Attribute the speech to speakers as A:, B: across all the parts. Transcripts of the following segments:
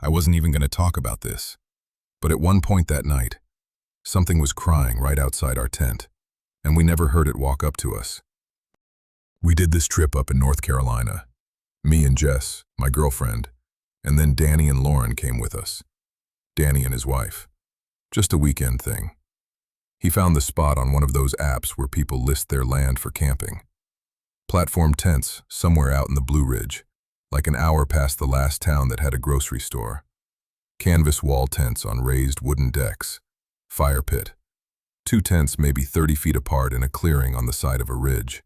A: I wasn't even going to talk about this. But at one point that night, something was crying right outside our tent, and we never heard it walk up to us. We did this trip up in North Carolina. Me and Jess, my girlfriend, and then Danny and Lauren came with us. Danny and his wife. Just a weekend thing. He found the spot on one of those apps where people list their land for camping. Platform tents somewhere out in the Blue Ridge, like an hour past the last town that had a grocery store. Canvas wall tents on raised wooden decks. Fire pit. 2 tents maybe 30 feet apart in a clearing on the side of a ridge.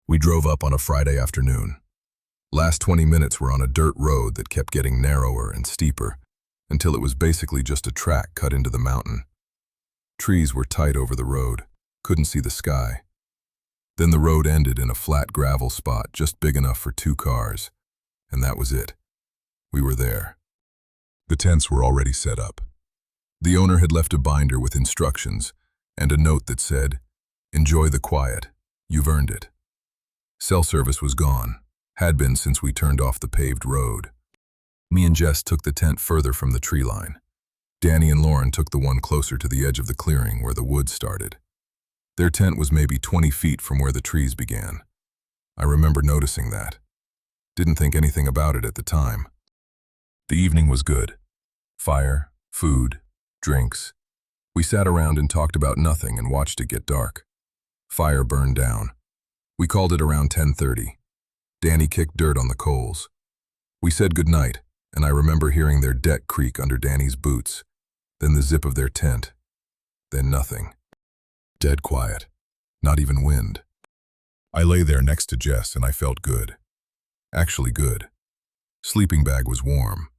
A: We drove up on a Friday afternoon. Last 20 minutes were on a dirt road that kept getting narrower and steeper until it was basically just a track cut into the mountain. Trees were tight over the road, couldn't see the sky. Then the road ended in a flat gravel spot just big enough for 2 cars, and that was it. We were there. The tents were already set up. The owner had left a binder with instructions and a note that said, "Enjoy the quiet, you've earned it." Cell service was gone, had been since we turned off the paved road. Me and Jess took the tent further from the tree line. Danny and Lauren took the one closer to the edge of the clearing where the woods started. Their tent was maybe 20 feet from where the trees began. I remember noticing that. Didn't think anything about it at the time. The evening was good. Fire, food, drinks. We sat around and talked about nothing and watched it get dark. Fire burned down. We called it around 10:30. Danny kicked dirt on the coals. We said goodnight, and I remember hearing their deck creak under Danny's boots, then the zip of their tent, then nothing. Dead quiet. Not even wind. I lay there next to Jess and I felt good. Actually good. Sleeping bag was warm.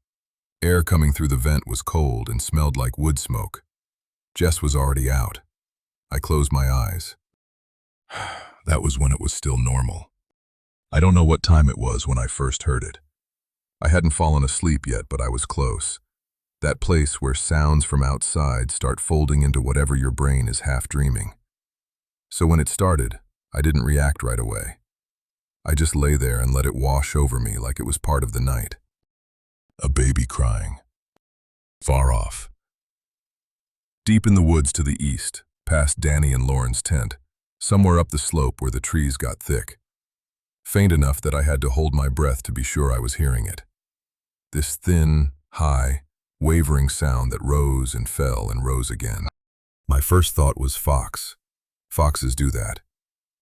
A: Air coming through the vent was cold and smelled like wood smoke. Jess was already out. I closed my eyes. That was when it was still normal. I don't know what time it was when I first heard it. I hadn't fallen asleep yet, but I was close. That place where sounds from outside start folding into whatever your brain is half dreaming. So when it started, I didn't react right away. I just lay there and let it wash over me like it was part of the night. A baby crying. Far off. Deep in the woods to the east, past Danny and Lauren's tent, somewhere up the slope where the trees got thick. Faint enough that I had to hold my breath to be sure I was hearing it. This thin, high, wavering sound that rose and fell and rose again. My first thought was fox. Foxes do that.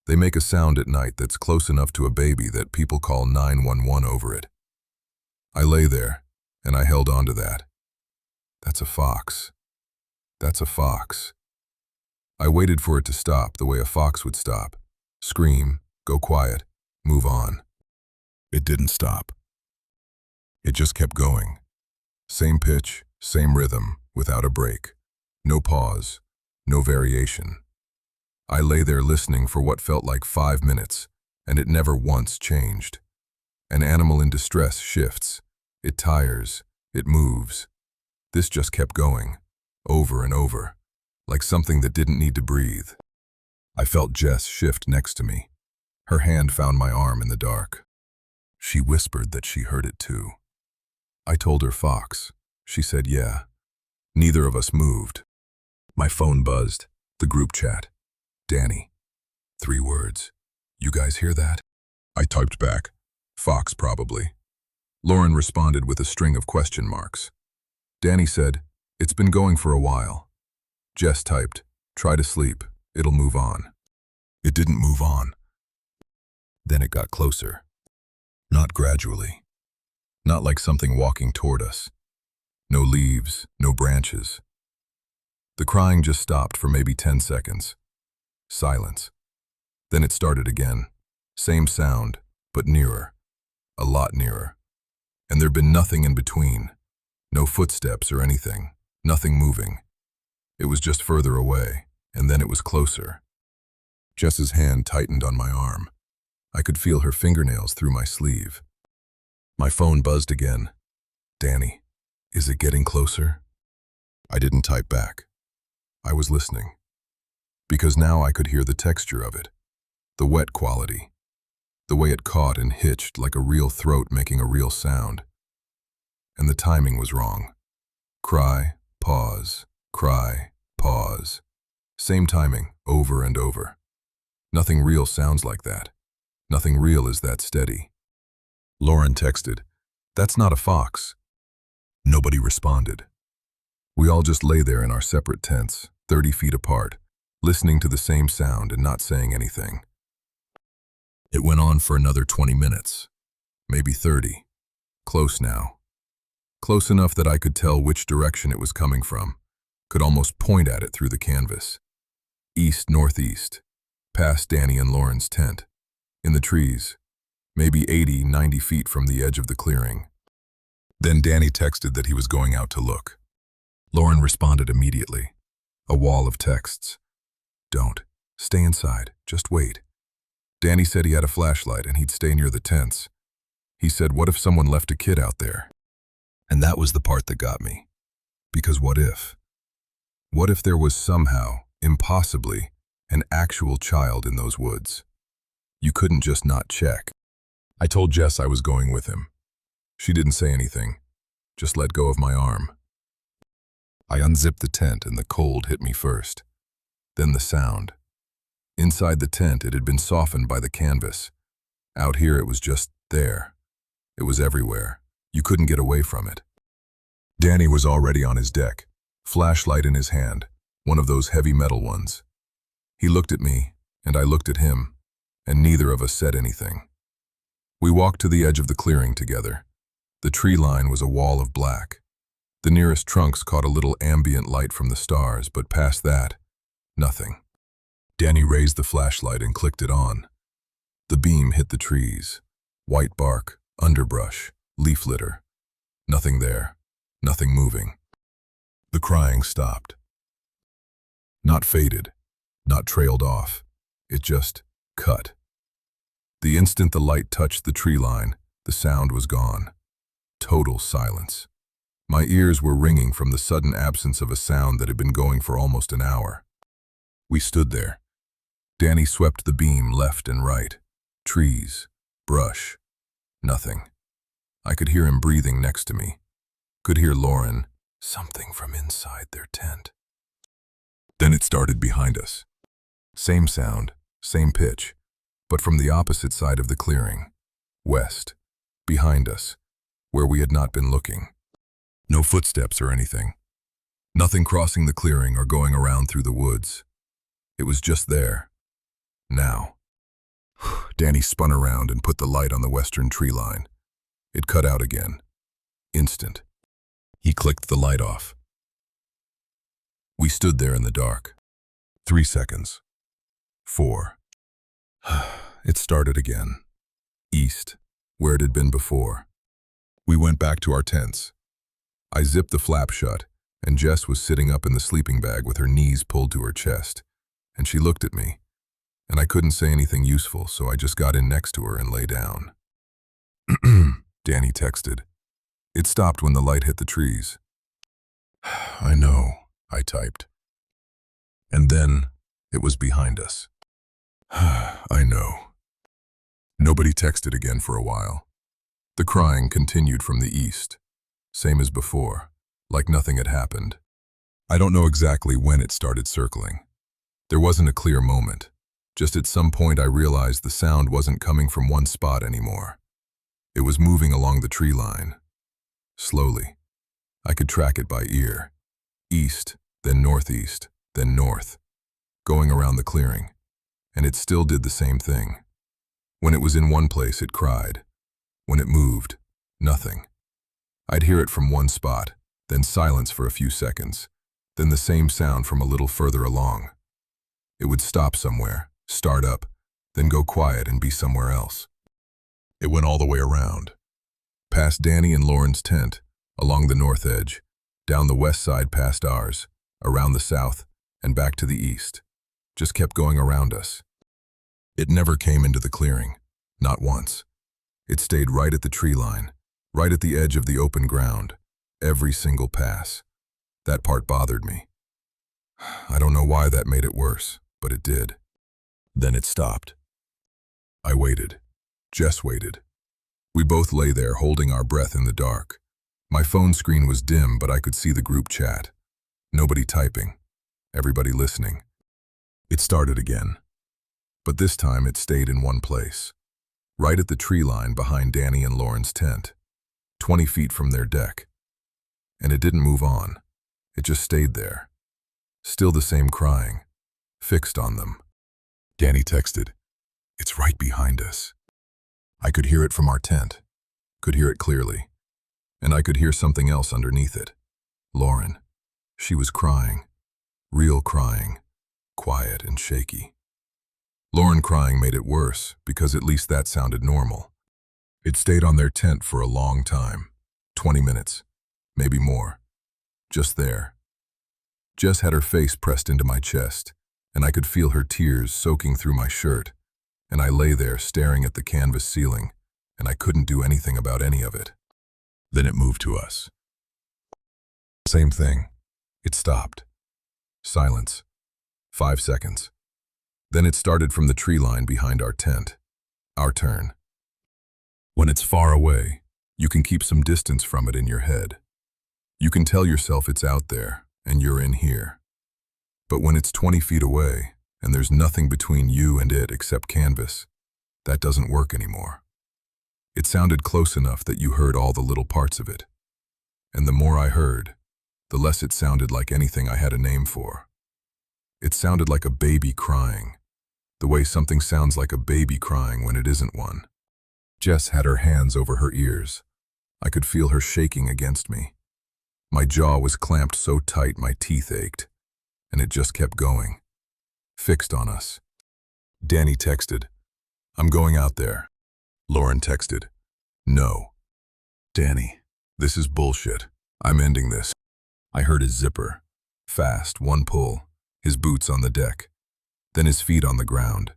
A: They make a sound at night that's close enough to a baby that people call 911 over it. I lay there, and I held on to that. That's a fox. That's a fox. I waited for it to stop the way a fox would stop. Scream, go quiet, move on. It didn't stop. It just kept going. Same pitch, same rhythm, without a break. No pause, no variation. I lay there listening for what felt like 5 minutes, and it never once changed. An animal in distress shifts. It tires. It moves. This just kept going, over and over, like something that didn't need to breathe. I felt Jess shift next to me. Her hand found my arm in the dark. She whispered that she heard it too. I told her fox. She said yeah. Neither of us moved. My phone buzzed. The group chat. Danny. 3 words. You guys hear that? I typed back. Fox probably. Lauren responded with a string of question marks. Danny said, it's been going for a while. Jess typed, try to sleep. It'll move on. It didn't move on. Then it got closer. Not gradually. Not like something walking toward us. No leaves, no branches. The crying just stopped for maybe 10 seconds. Silence. Then it started again. Same sound, but nearer. A lot nearer. And there'd been nothing in between. No footsteps or anything. Nothing moving. It was just further away, and then it was closer. Jess's hand tightened on my arm. I could feel her fingernails through my sleeve. My phone buzzed again. Danny, is it getting closer? I didn't type back. I was listening. Because now I could hear the texture of it. The wet quality. The way it caught and hitched like a real throat making a real sound. and the timing was wrong. Cry, pause, cry, pause. Same timing, over and over. Nothing real sounds like that. Nothing real is that steady. Lauren texted, "That's not a fox." Nobody responded. We all just lay there in our separate tents, 30 feet apart, listening to the same sound and not saying anything. It went on for another 20 minutes, maybe 30. Close now. Close enough that I could tell which direction it was coming from, could almost point at it through the canvas. East-northeast, past Danny and Lauren's tent, in the trees, maybe 80, 90 feet from the edge of the clearing. Then Danny texted that he was going out to look. Lauren responded immediately. A wall of texts. "Don't. Stay inside. Just wait." Danny said he had a flashlight and he'd stay near the tents. He said, what if someone left a kid out there? And that was the part that got me. Because what if? What if there was somehow, impossibly, an actual child in those woods? You couldn't just not check. I told Jess I was going with him. She didn't say anything, just let go of my arm. I unzipped the tent and the cold hit me first. Then the sound. Inside the tent, it had been softened by the canvas. Out here, it was just there. It was everywhere. You couldn't get away from it. Danny was already on his deck, flashlight in his hand, one of those heavy metal ones. He looked at me, and I looked at him, and neither of us said anything. We walked to the edge of the clearing together. The tree line was a wall of black. The nearest trunks caught a little ambient light from the stars, but past that, nothing. Danny raised the flashlight and clicked it on. The beam hit the trees. White bark, underbrush, leaf litter. Nothing there. Nothing moving. The crying stopped. Not faded, not trailed off. It just cut. The instant the light touched the tree line, the sound was gone. Total silence. My ears were ringing from the sudden absence of a sound that had been going for almost an hour. We stood there. Danny swept the beam left and right. Trees, brush, nothing. I could hear him breathing next to me. Could hear Lauren, something from inside their tent. Then it started behind us. Same sound, same pitch, but from the opposite side of the clearing. West, behind us, where we had not been looking. No footsteps or anything. Nothing crossing the clearing or going around through the woods. It was just there. Now. Danny spun around and put the light on the western tree line. It cut out again. Instant. He clicked the light off. We stood there in the dark. 3 seconds. 4. It started again. East, where it had been before. We went back to our tents. I zipped the flap shut, and Jess was sitting up in the sleeping bag with her knees pulled to her chest, and she looked at me, and I couldn't say anything useful, so I just got in next to her and lay down. Danny texted. It stopped when the light hit the trees. I know, I typed. And then it was behind us. I know. Nobody texted again for a while. The crying continued from the east. Same as before, like nothing had happened. I don't know exactly when it started circling. There wasn't a clear moment. Just at some point I realized the sound wasn't coming from one spot anymore. It was moving along the tree line. Slowly. I could track it by ear. East, then northeast, then north. Going around the clearing. And it still did the same thing. When it was in one place, it cried. When it moved, nothing. I'd hear it from one spot, then silence for a few seconds, then the same sound from a little further along. It would stop somewhere, start up, then go quiet and be somewhere else. It went all the way around. Past Danny and Lauren's tent, along the north edge, down the west side past ours, around the south, and back to the east. Just kept going around us. It never came into the clearing, not once. It stayed right at the tree line, right at the edge of the open ground, every single pass. That part bothered me. I don't know why that made it worse, but it did. Then it stopped. I waited. Jess waited. We both lay there holding our breath in the dark, My phone screen was dim, but I could see the group chat. Nobody typing, everybody listening. It started again, but this time it stayed in one place, right at the tree line behind Danny and Lauren's tent, 20 feet from their deck. And it didn't move on. It just stayed there. Still the same crying, fixed on them. Danny texted, "It's right behind us." I could hear it from our tent, could hear it clearly. And I could hear something else underneath it. Lauren. She was crying. Real crying. Quiet and shaky. Lauren crying made it worse, because at least that sounded normal. It stayed on their tent for a long time. 20 minutes. Maybe more. Just there. Jess had her face pressed into my chest, and I could feel her tears soaking through my shirt, and I lay there staring at the canvas ceiling, and I couldn't do anything about any of it. Then it moved to us. Same thing. It stopped. Silence. 5 seconds. Then it started from the tree line behind our tent. Our turn. When it's far away, you can keep some distance from it in your head. You can tell yourself it's out there, and you're in here. But when it's 20 feet away, and there's nothing between you and it except canvas, that doesn't work anymore. It sounded close enough that you heard all the little parts of it. And the more I heard, the less it sounded like anything I had a name for. It sounded like a baby crying, the way something sounds like a baby crying when it isn't one. Jess had her hands over her ears. I could feel her shaking against me. My jaw was clamped so tight my teeth ached, and it just kept going. Fixed on us. Danny texted, "I'm going out there." Lauren texted, "No." "Danny, this is bullshit. I'm ending this." I heard his zipper. Fast, one pull, his boots on the deck, then his feet on the ground,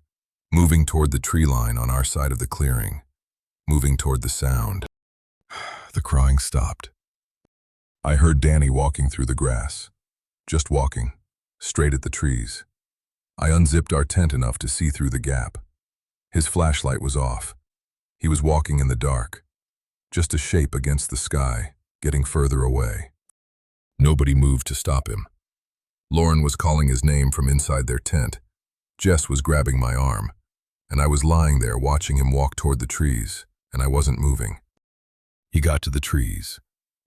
A: moving toward the tree line on our side of the clearing, moving toward the sound. The crying stopped. I heard Danny walking through the grass, just walking, straight at the trees. I unzipped our tent enough to see through the gap. His flashlight was off. He was walking in the dark, just a shape against the sky, getting further away. Nobody moved to stop him. Lauren was calling his name from inside their tent. Jess was grabbing my arm, and I was lying there watching him walk toward the trees, and I wasn't moving. He got to the trees,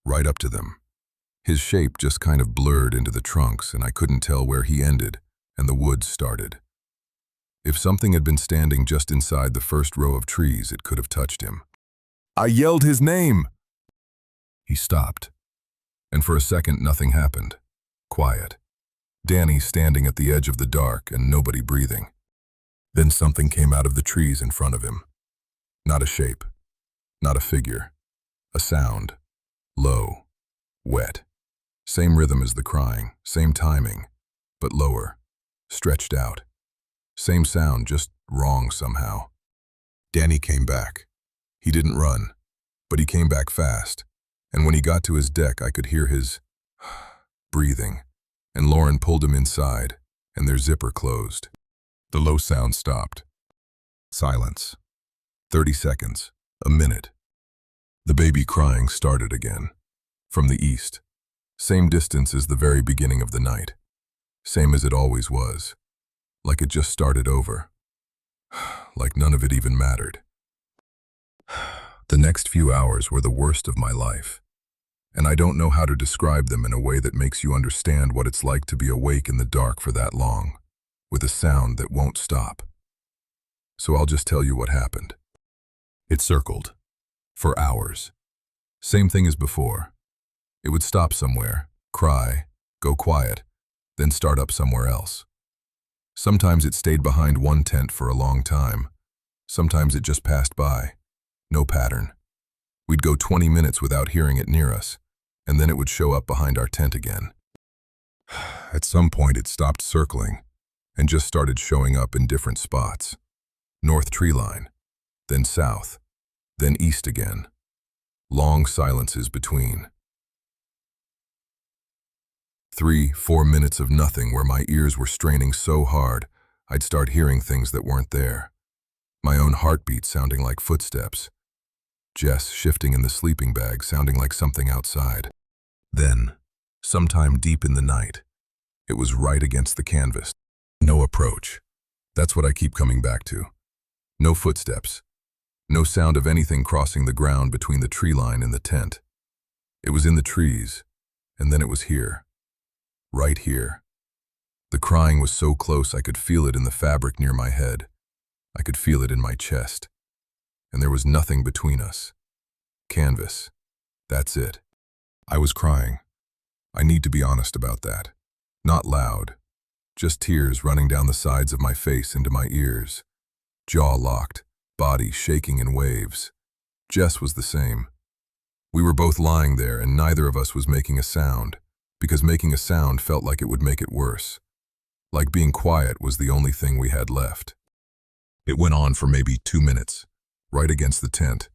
A: right up to them. His shape just kind of blurred into the trunks, and I couldn't tell where he ended and the woods started. If something had been standing just inside the first row of trees, it could have touched him. I yelled his name! He stopped, and for a second nothing happened. Quiet. Danny standing at the edge of the dark and nobody breathing. Then something came out of the trees in front of him. Not a shape, not a figure, a sound. Low, wet. Same rhythm as the crying, same timing, but lower, stretched out. Same sound, just wrong somehow. Danny came back. He didn't run, but he came back fast, and when he got to his deck I could hear his breathing, and Lauren pulled him inside, and their zipper closed. The low sound stopped. Silence. 30 seconds, a minute. The baby crying started again, from the east. Same distance as the very beginning of the night. Same as it always was. Like it just started over. Like none of it even mattered. The next few hours were the worst of my life, and I don't know how to describe them in a way that makes you understand what it's like to be awake in the dark for that long, with a sound that won't stop. So I'll just tell you what happened. It circled. For hours. Same thing as before. It would stop somewhere, cry, go quiet, then start up somewhere else. Sometimes it stayed behind one tent for a long time. Sometimes it just passed by. No pattern. We'd go 20 minutes without hearing it near us, and then it would show up behind our tent again. At some point it stopped circling and just started showing up in different spots. North tree line, then south, then east again. Long silences between. 3-4 minutes of nothing where my ears were straining so hard I'd start hearing things that weren't there. My own heartbeat sounding like footsteps. Jess shifting in the sleeping bag, sounding like something outside. Then, sometime deep in the night, it was right against the canvas. No approach. That's what I keep coming back to. No footsteps. No sound of anything crossing the ground between the tree line and the tent. It was in the trees, and then it was here. Right here. The crying was so close I could feel it in the fabric near my head. I could feel it in my chest. And there was nothing between us. Canvas. That's it. I was crying. I need to be honest about that. Not loud. Just tears running down the sides of my face into my ears. Jaw locked, body shaking in waves. Jess was the same. We were both lying there and neither of us was making a sound, because making a sound felt like it would make it worse. Like being quiet was the only thing we had left. It went on for maybe 2 minutes, right against the tent.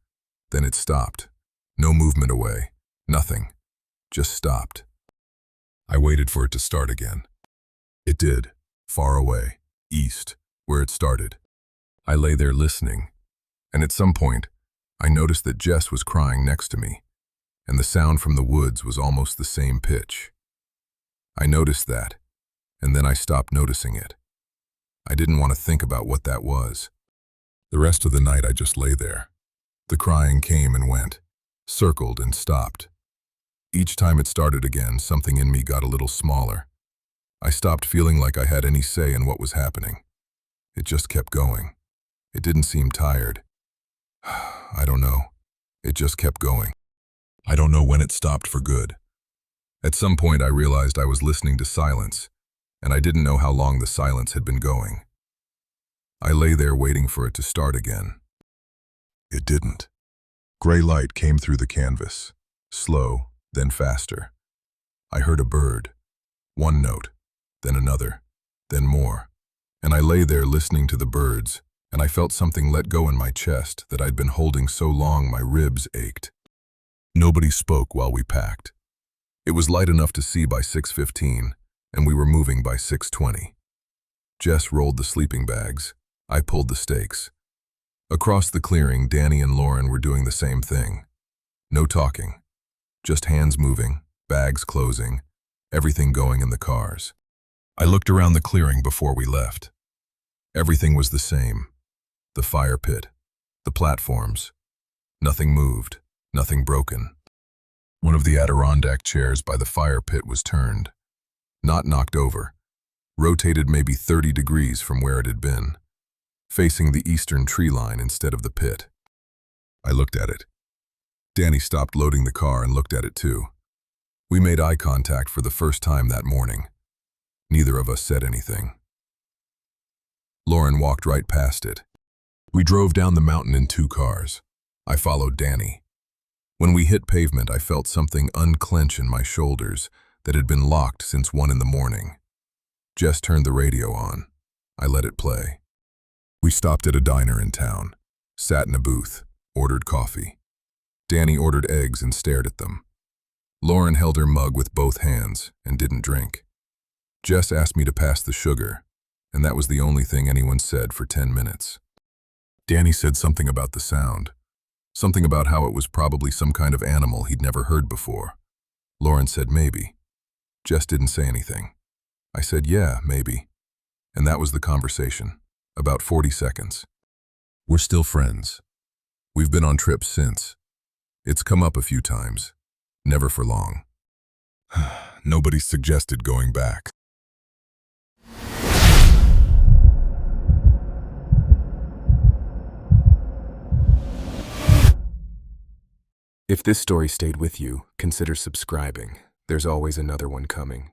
A: Then it stopped. No movement away. Nothing. Just stopped. I waited for it to start again. It did. Far away. East. Where it started. I lay there listening. And at some point, I noticed that Jess was crying next to me, and the sound from the woods was almost the same pitch. I noticed that, and then I stopped noticing it. I didn't want to think about what that was. The rest of the night I just lay there. The crying came and went, circled and stopped. Each time it started again, something in me got a little smaller. I stopped feeling like I had any say in what was happening. It just kept going. It didn't seem tired. I don't know. It just kept going. I don't know when it stopped for good. At some point I realized I was listening to silence, and I didn't know how long the silence had been going. I lay there waiting for it to start again. It didn't. Gray light came through the canvas, slow, then faster. I heard a bird. One note, then another, then more. And I lay there listening to the birds, and I felt something let go in my chest that I'd been holding so long my ribs ached. Nobody spoke while we packed. It was light enough to see by 6:15, and we were moving by 6:20. Jess rolled the sleeping bags. I pulled the stakes. Across the clearing, Danny and Lauren were doing the same thing. No talking. Just hands moving, bags closing, everything going in the cars. I looked around the clearing before we left. Everything was the same. The fire pit, the platforms. Nothing moved, nothing broken. One of the Adirondack chairs by the fire pit was turned. Not knocked over. Rotated maybe 30 degrees from where it had been, facing the eastern tree line instead of the pit. I looked at it. Danny stopped loading the car and looked at it too. We made eye contact for the first time that morning. Neither of us said anything. Lauren walked right past it. We drove down the mountain in 2 cars. I followed Danny. When we hit pavement, I felt something unclench in my shoulders that had been locked since 1 in the morning. Jess turned the radio on. I let it play. We stopped at a diner in town, sat in a booth, ordered coffee. Danny ordered eggs and stared at them. Lauren held her mug with both hands and didn't drink. Jess asked me to pass the sugar, and that was the only thing anyone said for 10 minutes. Danny said something about the sound, something about how it was probably some kind of animal he'd never heard before. Lauren said maybe. Jess didn't say anything. I said yeah, maybe. And that was the conversation, about 40 seconds. We're still friends. We've been on trips since. It's come up a few times, never for long. Nobody suggested going back.
B: If this story stayed with you, consider subscribing. There's always another one coming.